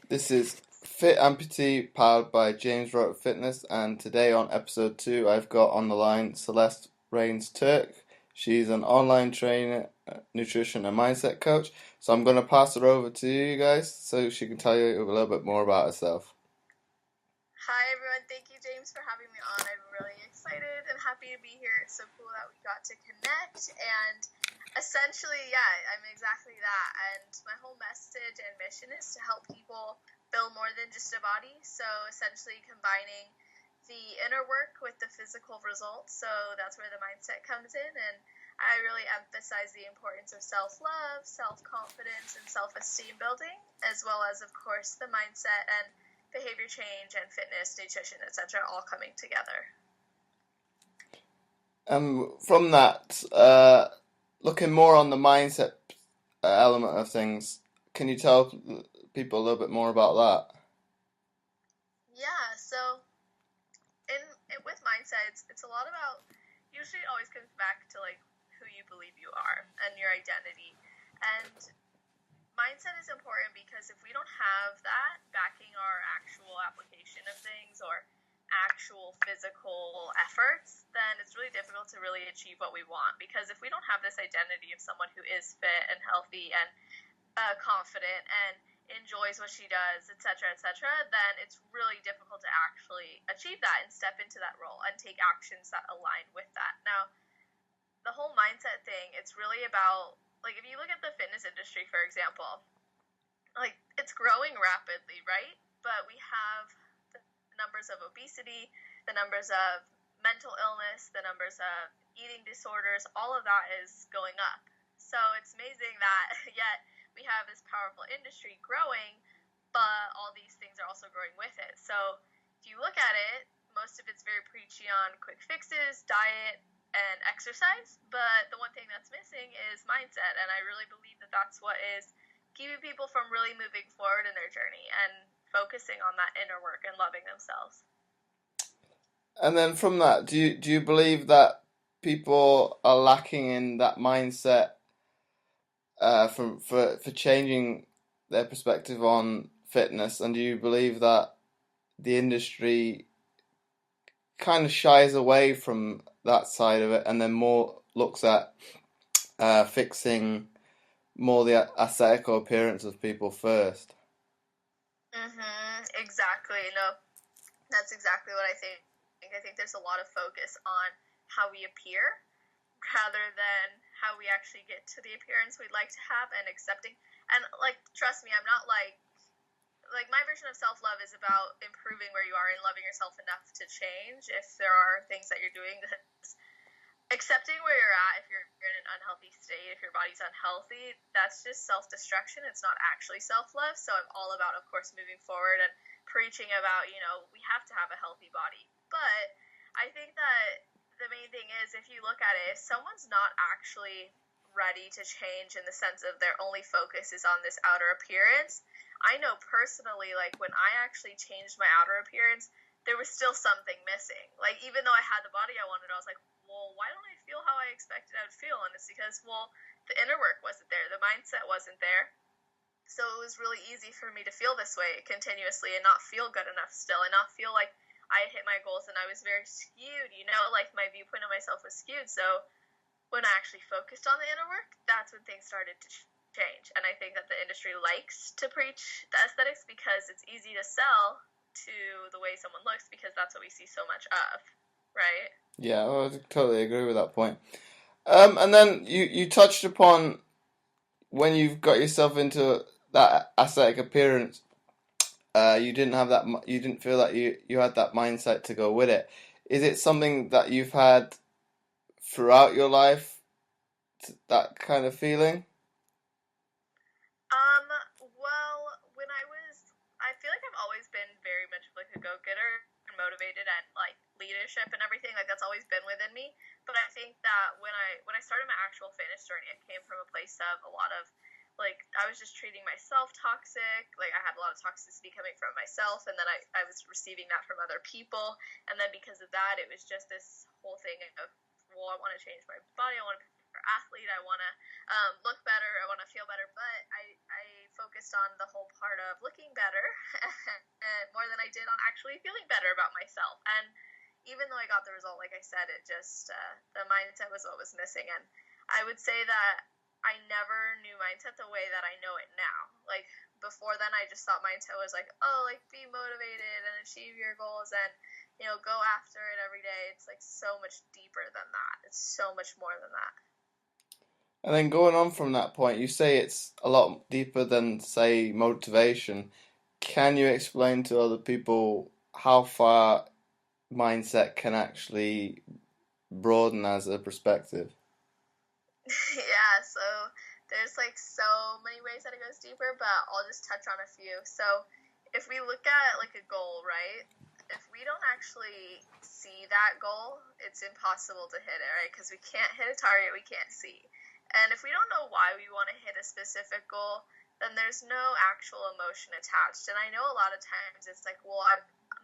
This is Fit Amputee powered by James Road Fitness, and today on episode 2, I've got on the line Celeste Rains-Turk. She's an online trainer, nutrition, and mindset coach. So I'm going to pass her over to you guys so she can tell you a little bit more about herself. Hi everyone, thank you James for having me on. I'm really excited and happy to be here. It's so cool that we got to connect, and essentially, yeah, I'm exactly that. And my whole message and mission is to help people build more than just a body. So essentially combining the inner work with the physical results. So that's where the mindset comes in, and I really emphasize the importance of self-love, self-confidence, and self-esteem building, as well as, of course, the mindset and behavior change and fitness, nutrition, etc., all coming together. From that, looking more on the mindset element of things, can you tell people a little bit more about that? Yeah, so with mindset, it's a lot about, usually it always comes back to like who you believe you are and your identity. And mindset is important because if we don't have that backing our actual application of things or actual physical efforts, then it's really difficult to really achieve what we want. Because if we don't have this identity of someone who is fit and healthy and confident and enjoys what she does, etc., etc., then it's really difficult to actually achieve that and step into that role and take actions that align with that. Now, the whole mindset thing, it's really about, like, if you look at the fitness industry, for example, like, it's growing rapidly, right? But we have the numbers of obesity, the numbers of mental illness, the numbers of eating disorders, all of that is going up. So it's amazing that yet we have this powerful industry growing, but all these things are also growing with it. So if you look at it, most of it's very preachy on quick fixes, diet, and exercise, but the one thing that's missing is mindset, and I really believe that that's what is keeping people from really moving forward in their journey and focusing on that inner work and loving themselves. And then from that, do you believe that people are lacking in that mindset for changing their perspective on fitness? And do you believe that the industry kind of shies away from that side of it and then more looks at fixing more the aesthetical appearance of people first? Exactly. No, that's exactly what I think. I think there's a lot of focus on how we appear rather than how we actually get to the appearance we'd like to have and accepting. And, like, trust me, I'm not like my version of self-love is about improving where you are and loving yourself enough to change if there are things that you're doing that's accepting where you're at. If you're in an unhealthy state, if your body's unhealthy, that's just self-destruction. It's not actually self-love. So I'm all about, of course, moving forward and preaching about, we have to have a healthy body. But I think that the main thing is, if you look at it, if someone's not actually ready to change in the sense of their only focus is on this outer appearance, I know personally, like, when I actually changed my outer appearance, there was still something missing. Like, even though I had the body I wanted, I was like, well, why don't I feel how I expected I would feel? And it's because, well, the inner work wasn't there. The mindset wasn't there. So it was really easy for me to feel this way continuously and not feel good enough still and not feel like I hit my goals, and I was very skewed, like my viewpoint of myself was skewed. So when I actually focused on the inner work, that's when things started to change. And I think that the industry likes to preach the aesthetics because it's easy to sell to the way someone looks because that's what we see so much of, right? Yeah, I totally agree with that point. And then you touched upon when you've got yourself into that aesthetic appearance, you didn't have that, you didn't feel that you had that mindset to go with it. Is it something that you've had throughout your life, that kind of feeling? Well, I feel like I've always been very much like a go-getter and motivated and like leadership and everything. Like, that's always been within me. But I think that when I started my actual fitness journey, it came from a place of a lot of, like, I was just treating myself toxic. Like, I had a lot of toxicity coming from myself, and then I was receiving that from other people. And then because of that, it was just this whole thing of, well, I want to change my body. I want to be more athlete. I want to look better. I want to feel better. But I focused on the whole part of looking better more than I did on actually feeling better about myself. And even though I got the result, like I said, it just, the mindset was what was missing. And I would say that I never knew mindset the way that I know it now. Like, before then, I just thought mindset was like, oh, like, be motivated and achieve your goals and, you know, go after it every day. It's, like, so much deeper than that. It's so much more than that. And then going on from that point, you say it's a lot deeper than, say, motivation. Can you explain to other people how far mindset can actually broaden as a perspective? Yeah, so there's like so many ways that it goes deeper, but I'll just touch on a few. So if we look at like a goal, right? If we don't actually see that goal, it's impossible to hit it, right? Because we can't hit a target we can't see. And if we don't know why we want to hit a specific goal, then there's no actual emotion attached. And I know a lot of times it's like, well,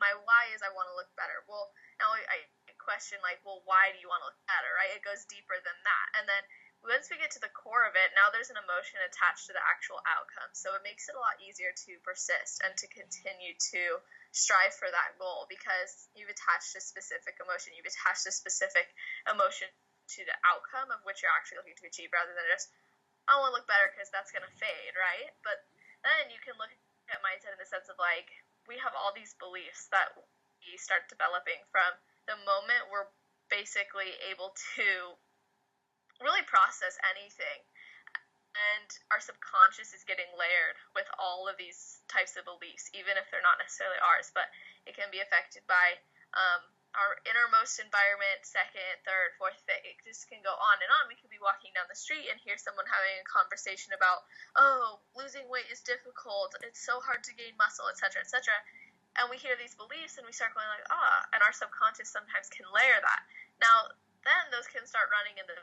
my why is I want to look better. Well, now I question like, well, why do you want to look better, right? It goes deeper than that. And then once we get to the core of it, now there's an emotion attached to the actual outcome. So it makes it a lot easier to persist and to continue to strive for that goal because you've attached a specific emotion. You've attached a specific emotion to the outcome of which you're actually looking to achieve rather than just, I want to look better because that's going to fade, right? But then you can look at mindset in the sense of like, we have all these beliefs that we start developing from the moment we're basically able to really process anything. And our subconscious is getting layered with all of these types of beliefs, even if they're not necessarily ours, but it can be affected by our innermost environment, second, third, fourth, fifth. It just can go on and on. We could be walking down the street and hear someone having a conversation about, oh, losing weight is difficult, it's so hard to gain muscle, etc., etc. And we hear these beliefs and we start going like, and our subconscious sometimes can layer that. Now, then those can start running in the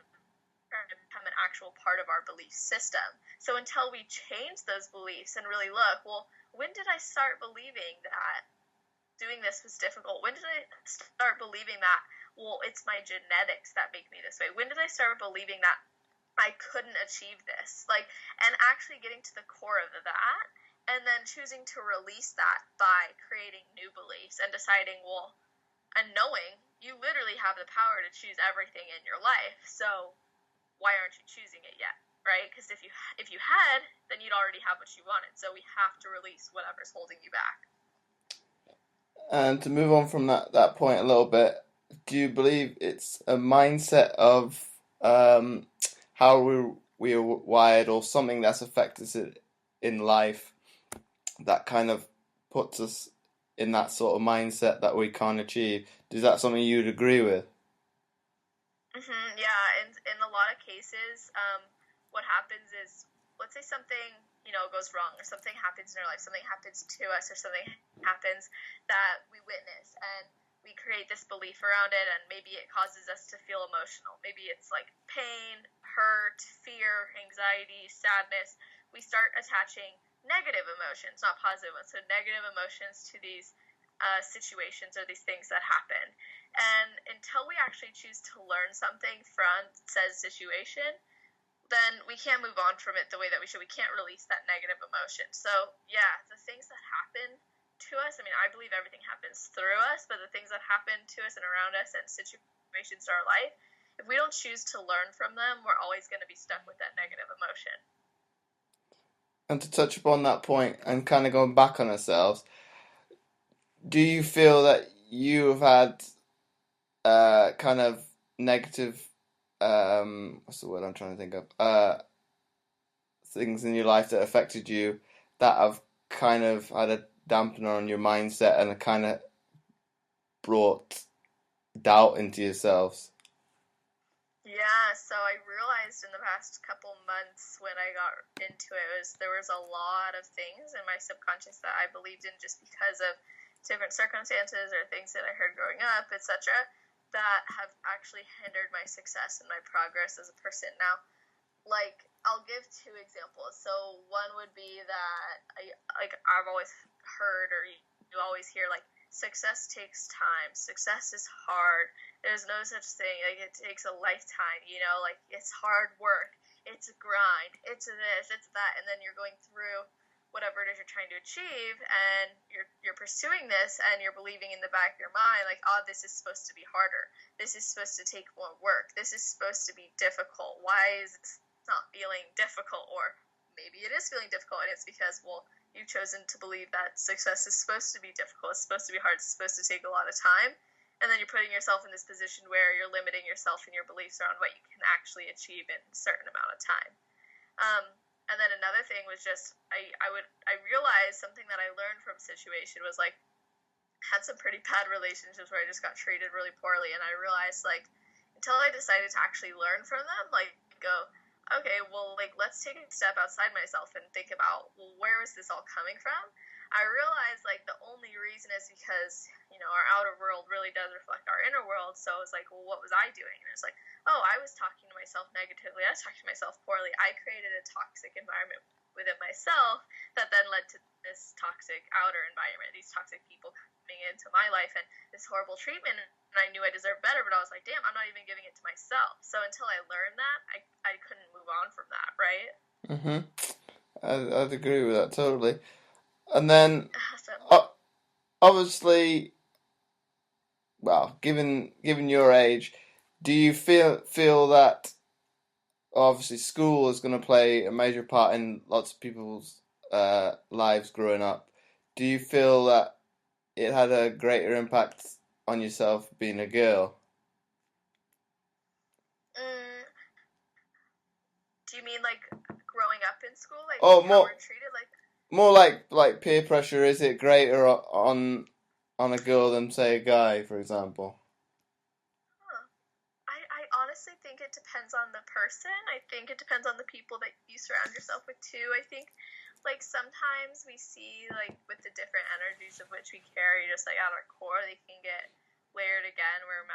to become an actual part of our belief system. So until we change those beliefs and really look, well, when did I start believing that doing this was difficult? When did I start believing that, well, it's my genetics that make me this way? When did I start believing that I couldn't achieve this? Like, and actually getting to the core of that and then choosing to release that by creating new beliefs and deciding, well, and knowing you literally have the power to choose everything in your life. So why aren't you choosing it yet, right? Because if you had, then you'd already have what you wanted. So we have to release whatever's holding you back. And to move on from that point a little bit, do you believe it's a mindset of how we are wired or something that's affected us in life that kind of puts us in that sort of mindset that we can't achieve? Is that something you'd agree with? Yeah, and in a lot of cases, what happens is, let's say something, goes wrong or something happens in our life, something happens to us or something happens that we witness and we create this belief around it and maybe it causes us to feel emotional. Maybe it's like pain, hurt, fear, anxiety, sadness. We start attaching negative emotions, not positive ones, so negative emotions to these situations or these things that happen. And until we actually choose to learn something from said situation, then we can't move on from it the way that we should. We can't release that negative emotion. So, yeah, the things that happen to us, I mean, I believe everything happens through us, but the things that happen to us and around us and situations in our life, if we don't choose to learn from them, we're always going to be stuck with that negative emotion. And to touch upon that point and kind of going back on ourselves, do you feel that you have had kind of negative what's the word I'm trying to think of things in your life that affected you that have kind of had a dampener on your mindset and kind of brought doubt into yourselves? Yeah, so I realized in the past couple months when I got into it there was a lot of things in my subconscious that I believed in just because of different circumstances or things that I heard growing up, etc., that have actually hindered my success and my progress as a person. Now, like, I'll give two examples. So one would be that I've always heard, or you always hear, like, success takes time, success is hard, There's no such thing. Like, it takes a lifetime, you know? Like, it's hard work. It's a grind. It's a this, it's that. And then you're going through whatever it is you're trying to achieve, and you're pursuing this, and you're believing in the back of your mind, like, oh, this is supposed to be harder. This is supposed to take more work. This is supposed to be difficult. Why is this not feeling difficult? Or maybe it is feeling difficult, and it's because, well, you've chosen to believe that success is supposed to be difficult. It's supposed to be hard. It's supposed to take a lot of time. And then you're putting yourself in this position where you're limiting yourself and your beliefs around what you can actually achieve in a certain amount of time. And then another thing was just, I realized something that I learned from situation was, like, had some pretty bad relationships where I just got treated really poorly, and I realized, like, until I decided to actually learn from them, like, go, okay, well, like, let's take a step outside myself and think about, well, where is this all coming from? I realized, like, the only reason is because, you know, our outer world really does reflect our inner world. So it was like, well, what was I doing? And it was like, oh, I was talking to myself negatively. I was talking to myself poorly. I created a toxic environment within myself that then led to this toxic outer environment, these toxic people coming into my life and this horrible treatment. And I knew I deserved better, but I was like, damn, I'm not even giving it to myself. So until I learned that, I couldn't move on from that, right? Mm-hmm. I'd agree with that totally. And then, So, obviously, well, given your age, do you feel that obviously school is going to play a major part in lots of people's lives growing up? Do you feel that it had a greater impact on yourself being a girl? mm, do you mean, like, growing up in school, like Oh, how we're treated? Like, more like peer pressure. Is it greater on a girl than say a guy, for example? huh. I honestly think it depends on the person. I think it depends on the people that you surround yourself with too. I think, like, sometimes we see, like, with the different energies of which we carry, just like at our core, they can get layered again. Where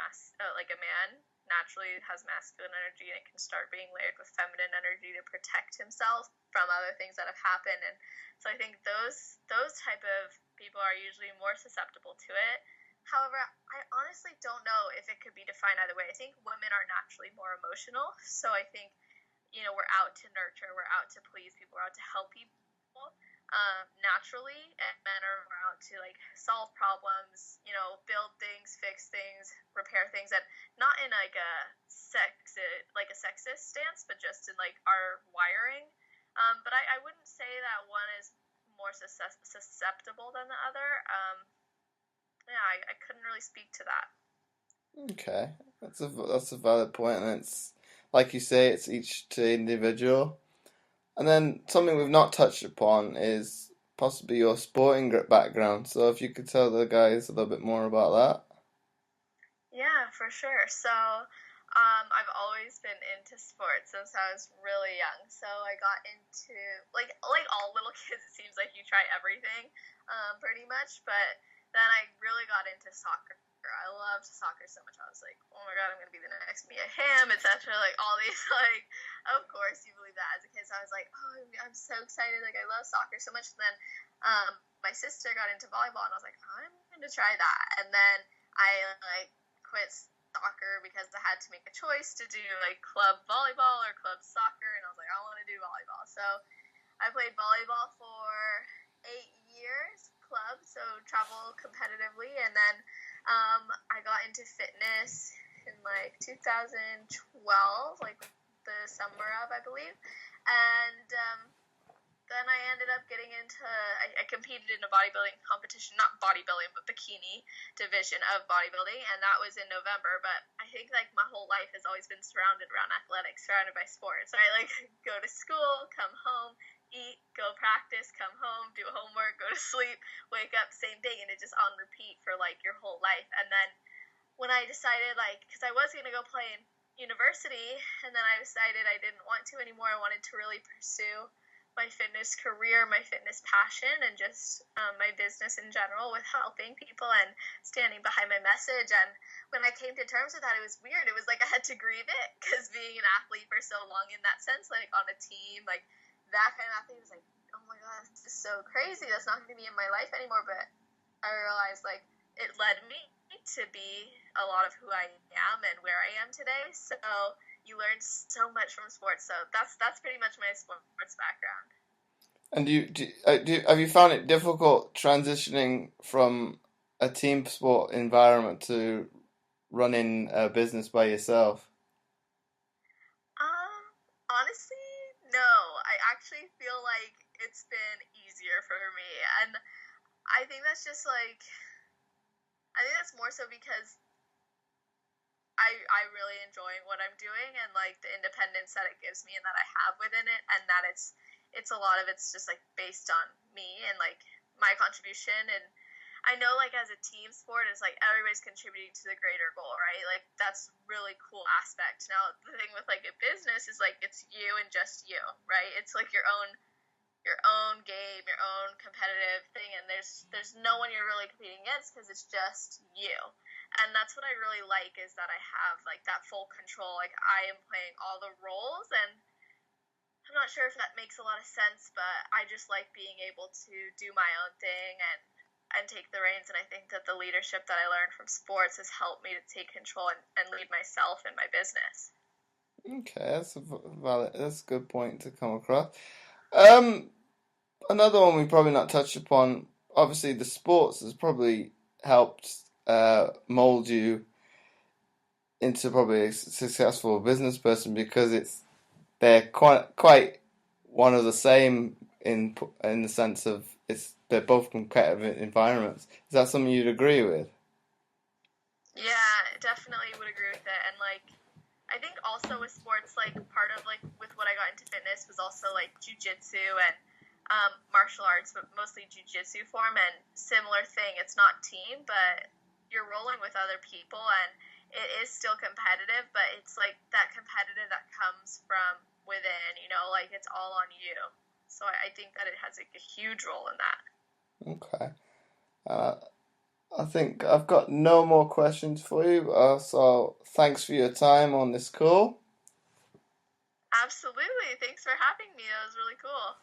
like a man naturally has masculine energy, and it can start being layered with feminine energy to protect himself from other things that have happened. And so I think those type of people are usually more susceptible to it. However, I honestly don't know if it could be defined either way. I think women are naturally more emotional, so I think, you know, we're out to nurture, we're out to please people, we're out to help people, naturally, and men are more out to, like, solve problems, you know, build things, fix things, repair things, and not in, like, a sexist stance, but just in, like, our wiring. But I wouldn't say that one is more susceptible than the other. Yeah, I couldn't really speak to that. Okay, that's a valid point, and it's like you say, it's each to individual. And then something we've not touched upon is possibly your sporting background. So if you could tell the guys a little bit more about that. Yeah, for sure. So, I've always been into sports since I was really young. So I got into, like all little kids. It seems like you try everything, pretty much. But then I really got into soccer. I loved soccer so much. I was like, oh my god, I'm gonna be the next Mia Hamm, etc. Like all these, like, of course you believe that as a kid. So I was like, oh, I'm so excited. Like, I love soccer so much. And then, my sister got into volleyball, and I was like, I'm gonna try that. And then I, like, quit soccer because I had to make a choice to do, like, club volleyball or club soccer, and I was like, I want to do volleyball. So I played volleyball for 8 years, club, so travel competitively, and then, I got into fitness in, like, 2012, like the summer of, I believe, and then I ended up getting into, I competed in a bodybuilding competition, not bodybuilding, but bikini division of bodybuilding, and that was in November. But I think, like, my whole life has always been surrounded around athletics, surrounded by sports. So I, like, go to school, come home, eat, go practice, come home, do homework, go to sleep, wake up, same thing, and it just on repeat for, like, your whole life. And then when I decided, like, because I was going to go play in university, and then I decided I didn't want to anymore. I wanted to really pursue my fitness career, my fitness passion, and just, my business in general with helping people and standing behind my message. And when I came to terms with that, it was weird. It was like I had to grieve it, because being an athlete for so long in that sense, like on a team, like that kind of athlete, was like, oh my god, this is so crazy. That's not going to be in my life anymore. But I realized, like, it led me to be a lot of who I am and where I am today. So you learn so much from sports. So that's pretty much my sports background. And have you found it difficult transitioning from a team sport environment to running a business by yourself? Um, Honestly, no. I actually feel like it's been easier for me, and I think that's just like I think that's more so because I really enjoy what I'm doing and like the independence that it gives me and that I have within it, and that it's a lot of it's just like based on me and like my contribution. And I know like as a team sport, it's like everybody's contributing to the greater goal, right? Like that's really cool aspect. Now the thing with like a business is like it's you and just you, right? It's like your own game, your own competitive thing, and there's no one you're really competing against because it's just you. And that's what I really like is that I have like that full control. Like I am playing all the roles, and I'm not sure if that makes a lot of sense, but I just like being able to do my own thing and take the reins. And I think that the leadership that I learned from sports has helped me to take control and lead myself and my business. Okay, that's a valid. That's a good point to come across. Um, Another one we probably not touched upon. Obviously, the sports has probably helped mold you into probably a successful business person because they're quite one of the same in the sense of they're both competitive environments. Is that something you'd agree with? Yeah, definitely would agree with it. And like I think also with sports, like part of like with what I got into fitness was also like jujitsu and martial arts, but mostly jujitsu form. And similar thing, it's not team, but you're rolling with other people, and it is still competitive, but it's like that competitive that comes from within. You know, like it's all on you. So I think that it has like a huge role in that. Okay. Uh, I think I've got no more questions for you. So thanks for your time on this call. Absolutely. Thanks for having me. That was really cool.